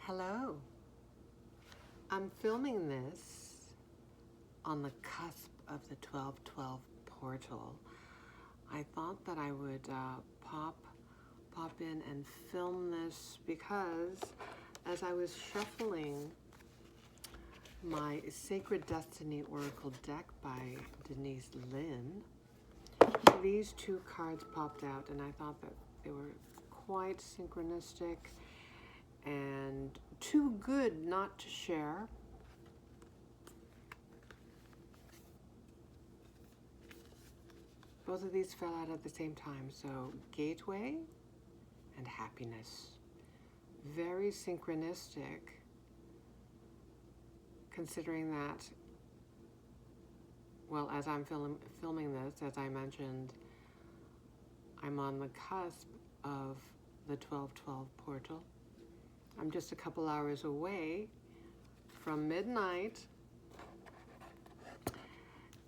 Hello. I'm filming this on the cusp of the 1212 portal. I thought that I would pop in and film this because as I was shuffling my Sacred Destiny Oracle deck by Denise Linn, these two cards popped out and I thought that they were quite synchronistic and too good not to share. Both of these fell out at the same time, so gateway and happiness. Very synchronistic, considering that, well, as I'm filming this, as I mentioned, I'm on the cusp of the 1212 portal. I'm just a couple hours away from midnight.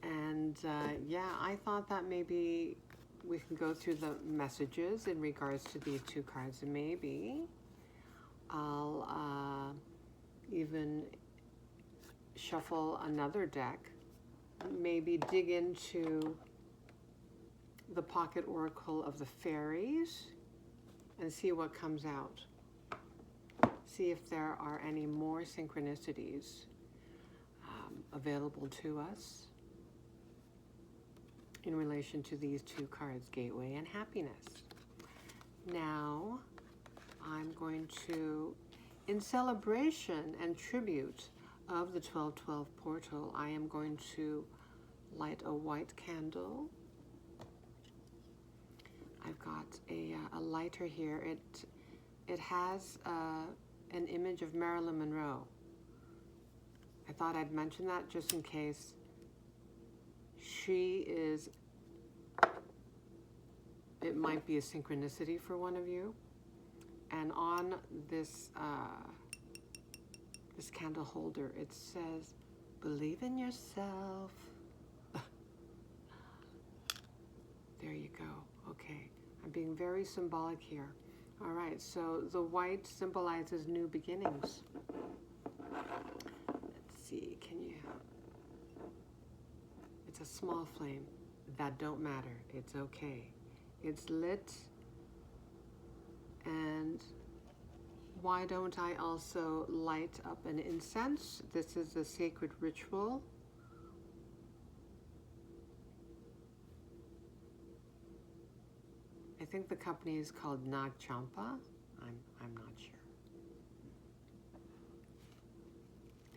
And yeah, I thought that maybe we can go through the messages in regards to these two cards. Maybe I'll even shuffle another deck, maybe dig into the pocket oracle of the fairies and see what comes out. See if there are any more synchronicities available to us in relation to these two cards, gateway and happiness. Now, I'm going to, in celebration and tribute of the 1212 portal, I am going to light a white candle. I've got a lighter here. It has an image of Marilyn Monroe. I thought I'd mention that just in case. She is, it might be a synchronicity for one of you. And on this, this candle holder, it says, believe in yourself. There you go. Okay. I'm being very symbolic here. All right. So the white symbolizes new beginnings. Let's see. Can you... It's a small flame. That don't matter. It's okay. It's lit. And why don't I also light up an incense? This is a sacred ritual. I think the company is called Nag Champa. I'm not sure.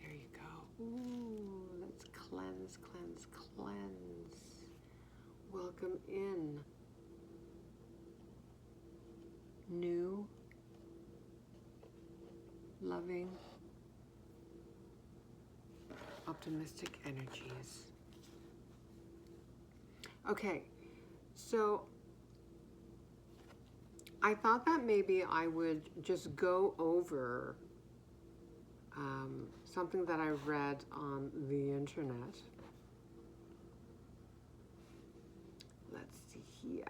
There you go. Ooh, let's cleanse, cleanse, cleanse. Welcome in new, loving, optimistic energies. Okay, so I thought that maybe I would just go over something that I read on the internet. Let's see here.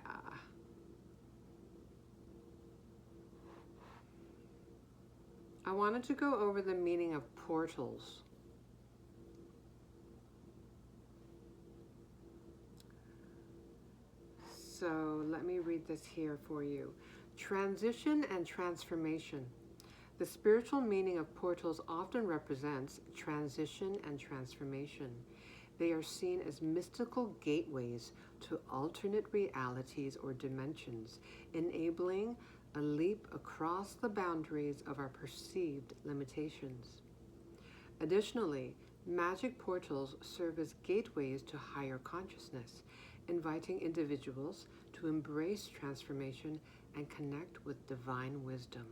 I wanted to go over the meaning of portals. So let me read this here for you. Transition and transformation. The spiritual meaning of portals often represents transition and transformation. They are seen as mystical gateways to alternate realities or dimensions, enabling a leap across the boundaries of our perceived limitations. Additionally, magic portals serve as gateways to higher consciousness, inviting individuals to embrace transformation and connect with divine wisdom.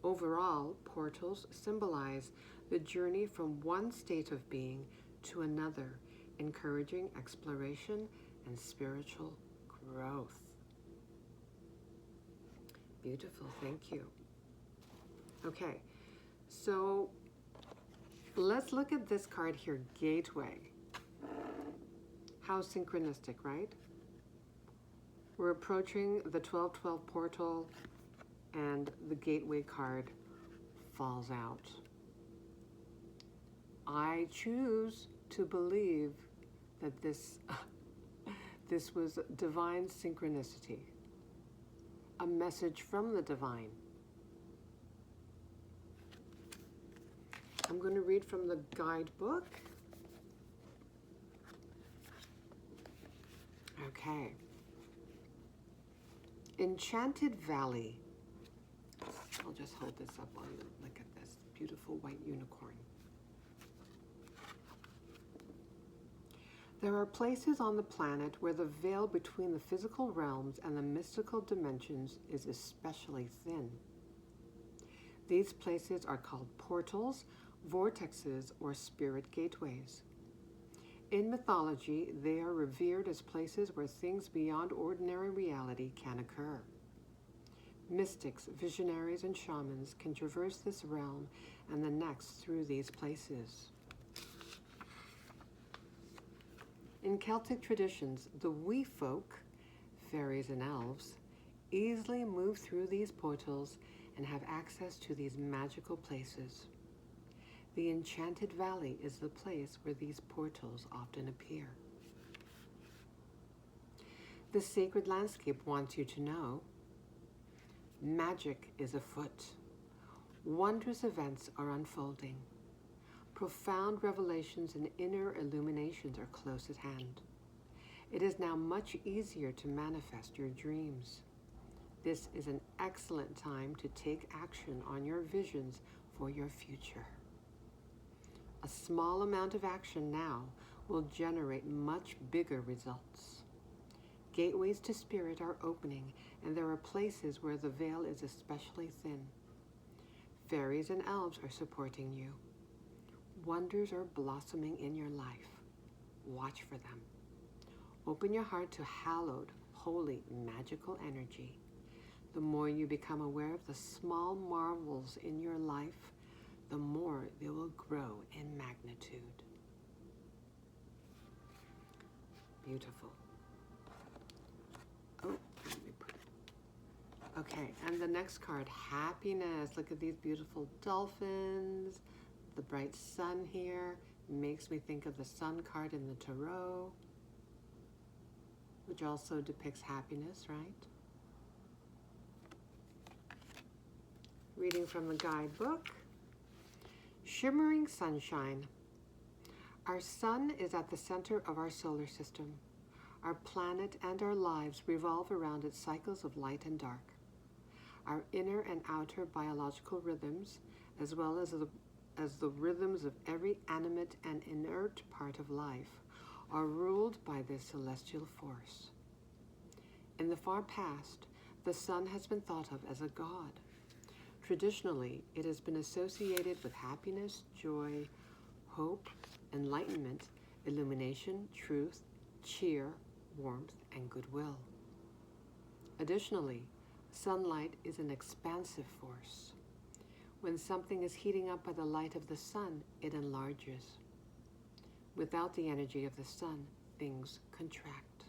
Overall, portals symbolize the journey from one state of being to another, encouraging exploration and spiritual growth. Beautiful, thank you. Okay, so let's look at this card here, Gateway. How synchronistic, right? We're approaching the 1212 portal and the Gateway card falls out. I choose to believe that this was divine synchronicity, a message from the divine. I'm going to read from the guidebook. Okay. Enchanted Valley. I'll just hold this up while you look at this beautiful white unicorn. There are places on the planet where the veil between the physical realms and the mystical dimensions is especially thin. These places are called portals, vortexes, or spirit gateways. In mythology, they are revered as places where things beyond ordinary reality can occur. Mystics, visionaries, and shamans can traverse this realm and the next through these places. In Celtic traditions, the wee folk, fairies and elves, easily move through these portals and have access to these magical places. The Enchanted Valley is the place where these portals often appear. The sacred landscape wants you to know magic is afoot. Wondrous events are unfolding. Profound revelations and inner illuminations are close at hand. It is now much easier to manifest your dreams. This is an excellent time to take action on your visions for your future. A small amount of action now will generate much bigger results. Gateways to spirit are opening, and there are places where the veil is especially thin. Fairies and elves are supporting you. Wonders are blossoming in your life. Watch for them. Open your heart to hallowed, holy, magical energy. The more you become aware of the small marvels in your life, the more they will grow in magnitude. Beautiful. Oh, let me put it. Okay, and the next card, happiness. Look at these beautiful dolphins. The bright sun here makes me think of the sun card in the tarot, which also depicts happiness, right? Reading from the guidebook. Shimmering sunshine. Our sun is at the center of our solar system. Our planet and our lives revolve around its cycles of light and dark. Our inner and outer biological rhythms, as well as the rhythms of every animate and inert part of life, are ruled by this celestial force. In the far past, the sun has been thought of as a god. Traditionally, it has been associated with happiness, joy, hope, enlightenment, illumination, truth, cheer, warmth, and goodwill. Additionally, sunlight is an expansive force. When something is heating up by the light of the sun, it enlarges. Without the energy of the sun, things contract.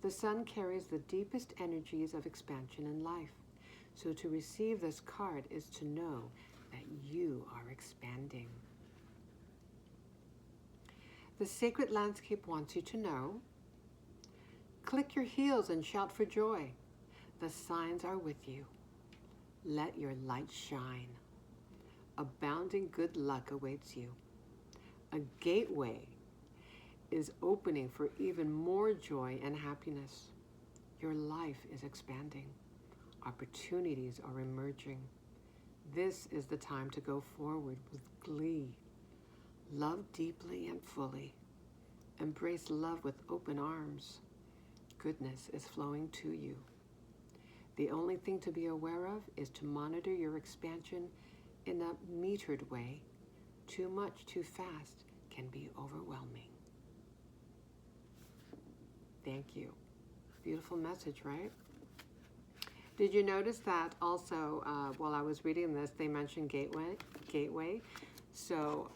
The sun carries the deepest energies of expansion in life. So to receive this card is to know that you are expanding. The sacred landscape wants you to know. Click your heels and shout for joy. The signs are with you. Let your light shine. Abounding good luck awaits you. A gateway is opening for even more joy and happiness. Your life is expanding. Opportunities are emerging. This is the time to go forward with glee. Love deeply and fully. Embrace love with open arms. Goodness is flowing to you. The only thing to be aware of is to monitor your expansion in a metered way. Too much, too fast can be overwhelming. Thank you. Beautiful message, right? Did you notice that also, while I was reading this, they mentioned gateway? So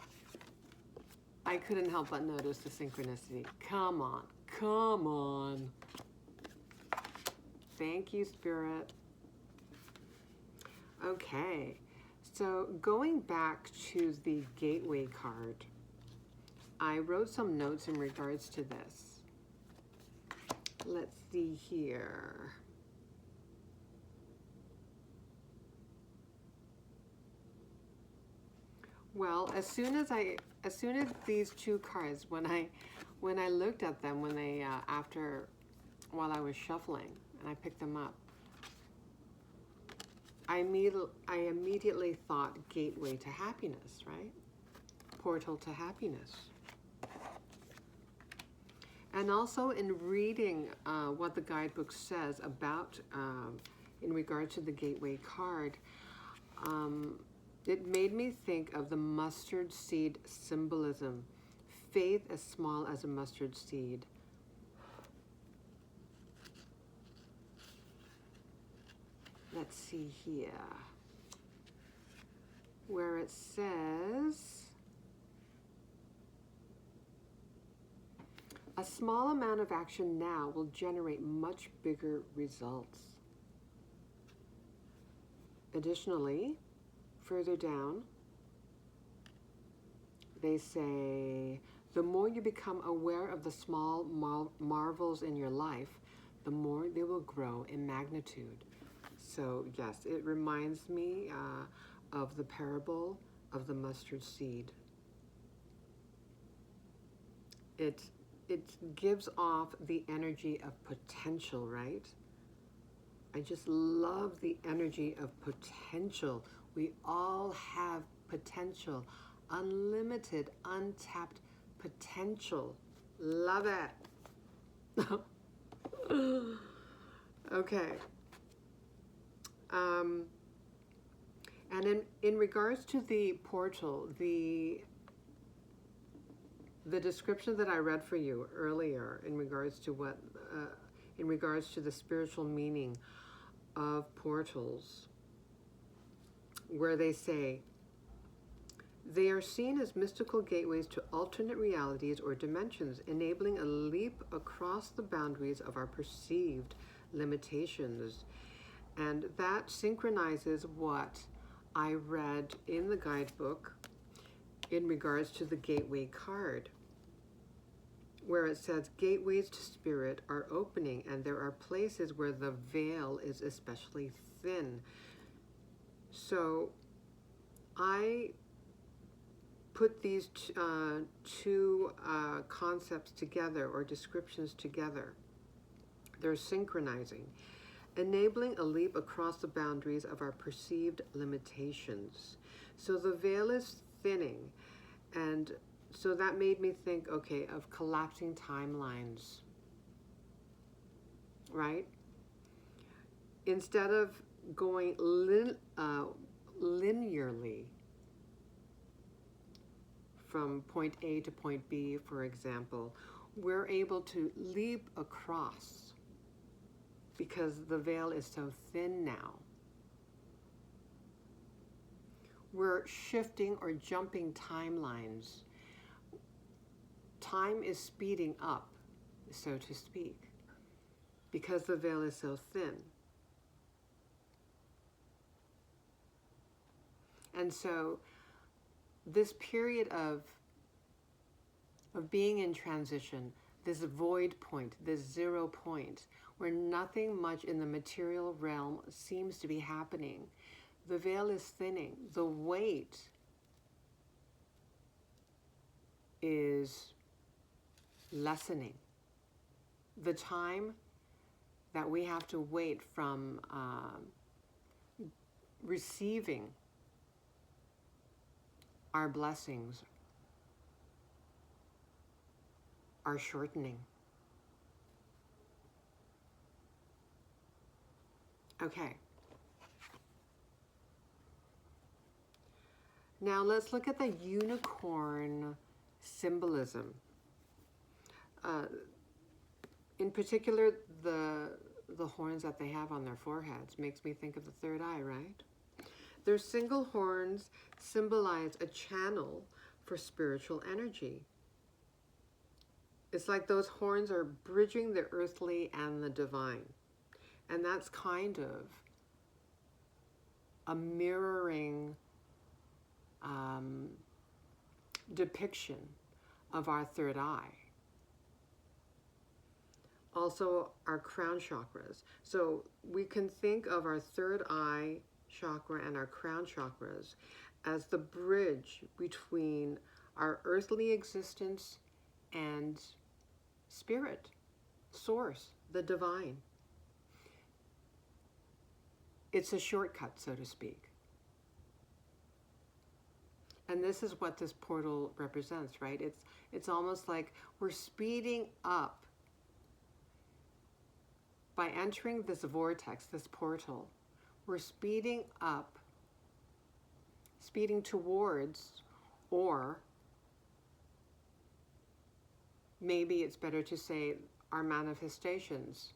I couldn't help but notice the synchronicity. Come on, come on. Thank you, Spirit. Okay, So going back to the gateway card, I wrote some notes in regards to this. Let's see here. Well, as soon as these two cards, when I looked at them, while I was shuffling and I picked them up, I immediately thought gateway to happiness, right? Portal to happiness. And also in reading what the guidebook says about, in regard to the gateway card, it made me think of the mustard seed symbolism. Faith as small as a mustard seed. Let's see here. Where it says, a small amount of action now will generate much bigger results. Additionally, further down, they say, the more you become aware of the small marvels in your life, the more they will grow in magnitude. So yes, it reminds me of the parable of the mustard seed. It gives off the energy of potential, right? I just love the energy of potential. We all have potential, unlimited, untapped potential. Love it. Okay. And in regards to the portal, the description that I read for you earlier in regards to the spiritual meaning of portals, where they say, they are seen as mystical gateways to alternate realities or dimensions, enabling a leap across the boundaries of our perceived limitations. And that synchronizes what I read in the guidebook in regards to the gateway card, where it says gateways to spirit are opening, and there are places where the veil is especially thin. So I put these two concepts together, or descriptions together. They're synchronizing, enabling a leap across the boundaries of our perceived limitations. So the veil is thinning, and so that made me think, okay, of collapsing timelines, right? Instead of going linearly from point A to point B, for example, we're able to leap across because the veil is so thin now. We're shifting or jumping timelines. Time is speeding up, so to speak, because the veil is so thin. And so this period of being in transition, this void point, this 0 point, where nothing much in the material realm seems to be happening, the veil is thinning. The weight is lessening. The time that we have to wait from receiving our blessings are shortening. Okay. Now let's look at the unicorn symbolism. In particular, the horns that they have on their foreheads makes me think of the third eye, right? Their single horns symbolize a channel for spiritual energy. It's like those horns are bridging the earthly and the divine. And that's kind of a mirroring depiction of our third eye. Also our crown chakras. So we can think of our third eye chakra and our crown chakras as the bridge between our earthly existence and spirit, source, the divine. It's a shortcut, so to speak. And this is what this portal represents, right? It's almost like we're speeding up by entering this vortex, this portal. We're speeding up, speeding towards, or maybe it's better to say our manifestations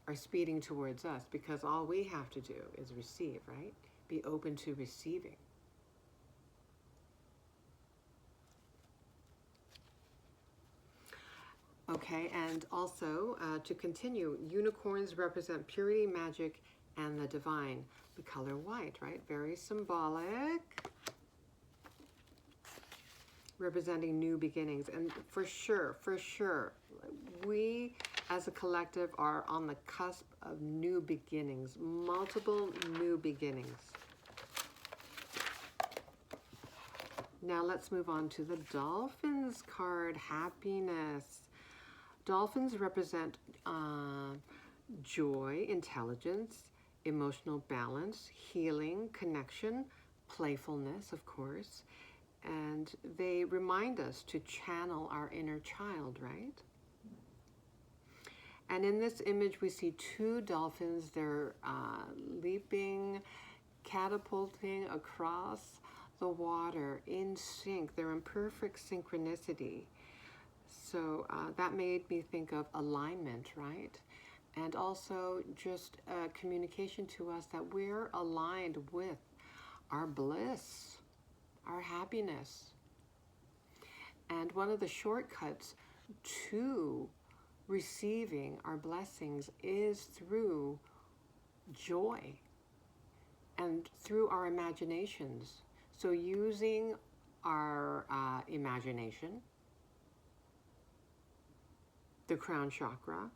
are speeding towards us, because all we have to do is receive, right? Be open to receiving. Okay, and also to continue, unicorns represent purity, magic, and the divine. The color white, right? Very symbolic. Representing new beginnings. And for sure, we as a collective are on the cusp of new beginnings, multiple new beginnings. Now let's move on to the Dolphins card, happiness. Dolphins represent joy, intelligence, emotional balance, healing, connection, playfulness, of course. And they remind us to channel our inner child, right? And in this image, we see two dolphins. They're leaping, catapulting across the water in sync. They're in perfect synchronicity. So that made me think of alignment, right? And also just communication to us that we're aligned with our bliss, our happiness. And one of the shortcuts to receiving our blessings is through joy and through our imaginations. So using our imagination, the crown chakra,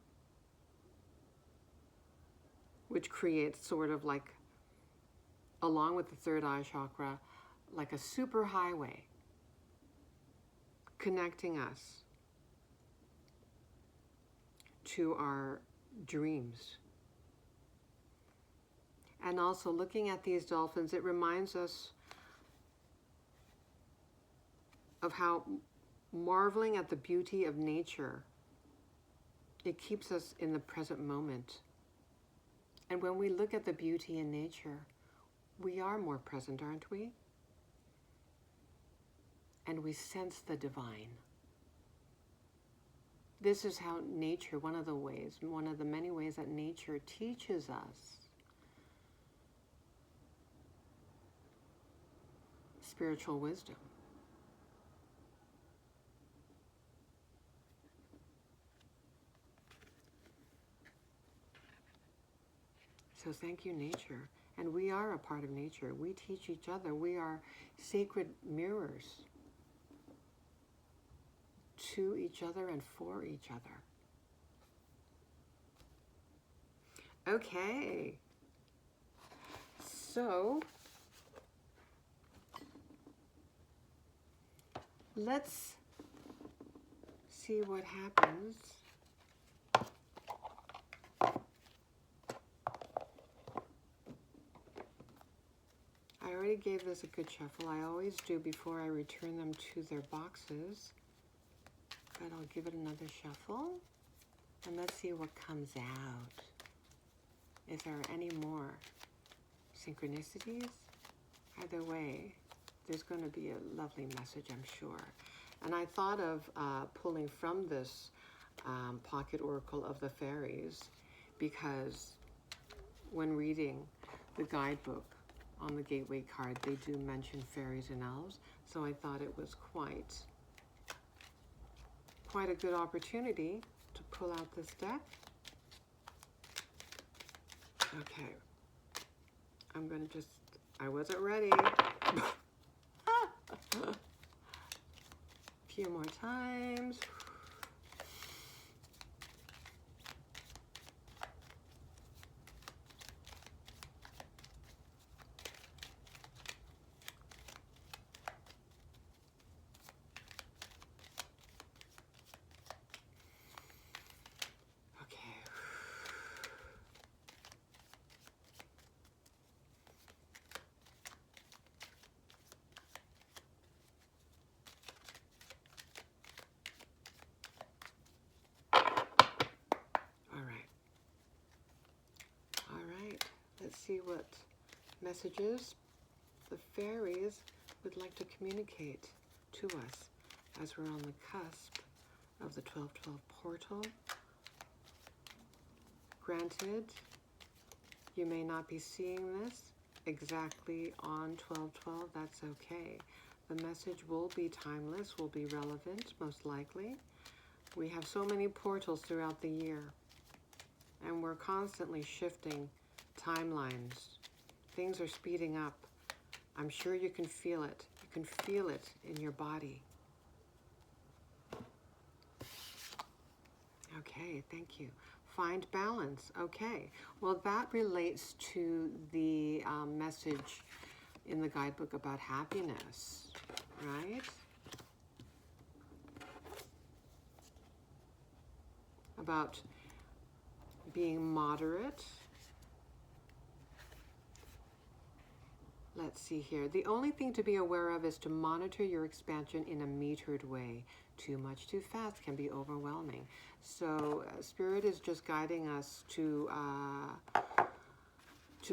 which creates sort of like, along with the third eye chakra, like a super highway connecting us to our dreams. And also looking at these dolphins, it reminds us of how marveling at the beauty of nature, it keeps us in the present moment. And when we look at the beauty in nature, we are more present, aren't we? And we sense the divine. This is how nature, one of the many ways that nature teaches us spiritual wisdom. So thank you, nature. And we are a part of nature. We teach each other. We are sacred mirrors to each other and for each other. Okay. So let's see what happens. I already gave this a good shuffle. I always do before I return them to their boxes. But I'll give it another shuffle. And let's see what comes out. If there are any more synchronicities, either way, there's going to be a lovely message, I'm sure. And I thought of pulling from this pocket oracle of the fairies, because when reading the guidebook on the gateway card, they do mention fairies and elves. So I thought it was quite a good opportunity to pull out this deck. Okay. I'm going to just, I wasn't ready. A few more times. Let's see what messages the fairies would like to communicate to us as we're on the cusp of the 1212 portal. Granted, you may not be seeing this exactly on 1212. That's okay. The message will be timeless, will be relevant, most likely. We have so many portals throughout the year, and we're constantly shifting timelines. Things are speeding up. I'm sure you can feel it. You can feel it in your body. Okay, thank you. Find balance. Okay, well, that relates to the message in the guidebook about happiness, right? About being moderate. Let's see here. The only thing to be aware of is to monitor your expansion in a metered way. Too much too fast can be overwhelming. So Spirit is just guiding us to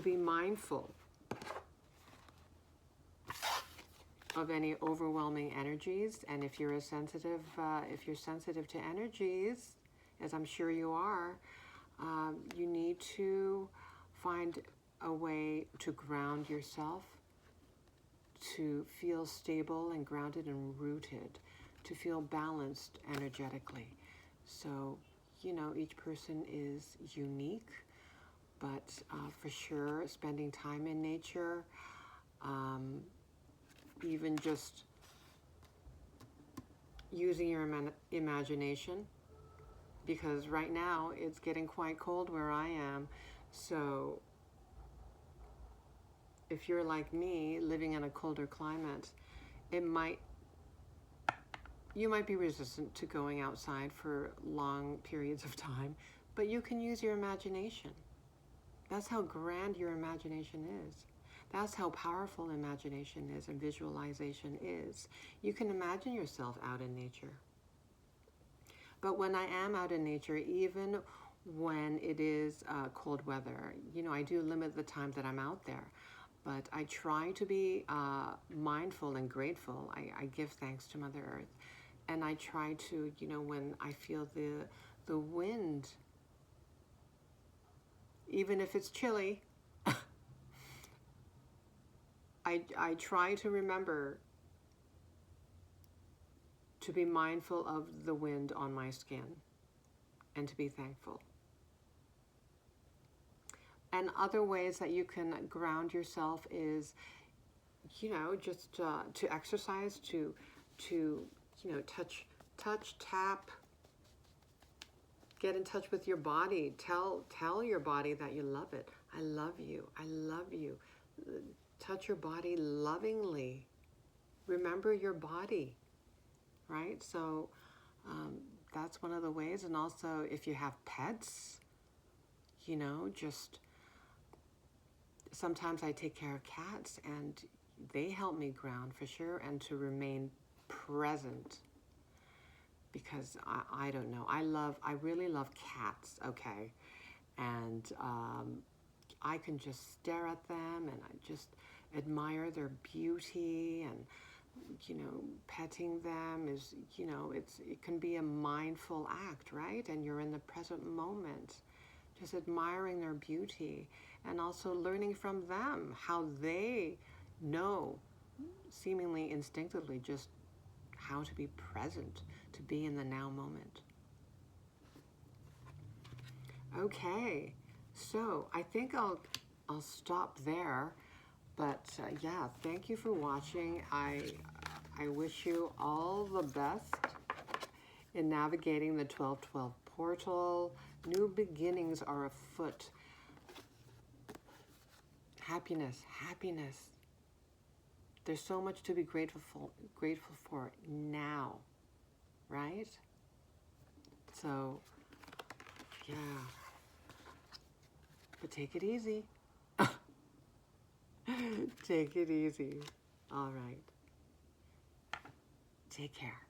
be mindful of any overwhelming energies. And if you're sensitive to energies, as I'm sure you are, you need to find a way to ground yourself, to feel stable and grounded and rooted, to feel balanced energetically. So, you know, each person is unique, but for sure, spending time in nature, even just using your imagination, because right now it's getting quite cold where I am. So if you're like me, living in a colder climate, you might be resistant to going outside for long periods of time, but you can use your imagination. That's how grand your imagination is. That's how powerful imagination is and visualization is. You can imagine yourself out in nature. But when I am out in nature, even when it is cold weather, you know, I do limit the time that I'm out there. But I try to be mindful and grateful. I give thanks to Mother Earth. And I try to, you know, when I feel the wind, even if it's chilly, I try to remember to be mindful of the wind on my skin and to be thankful. And other ways that you can ground yourself is, you know, just to exercise, to you know, touch, tap, get in touch with your body. Tell your body that you love it. I love you. I love you. Touch your body lovingly. Remember your body, right? So that's one of the ways. And also, if you have pets, you know, just sometimes I take care of cats, and they help me ground for sure, and to remain present, because I don't know, I really love cats, okay, and I can just stare at them and I just admire their beauty, and you know, petting them is, you know, it can be a mindful act, right? And you're in the present moment, just admiring their beauty, and also learning from them how they know, seemingly instinctively, just how to be present, to be in the now moment. Okay, so I think I'll stop there, but yeah, thank you for watching. I I wish you all the best in navigating the 1212 portal. New beginnings are afoot. Happiness, happiness. There's so much to be grateful for now, right? So, yeah. But take it easy. Take it easy. All right. Take care.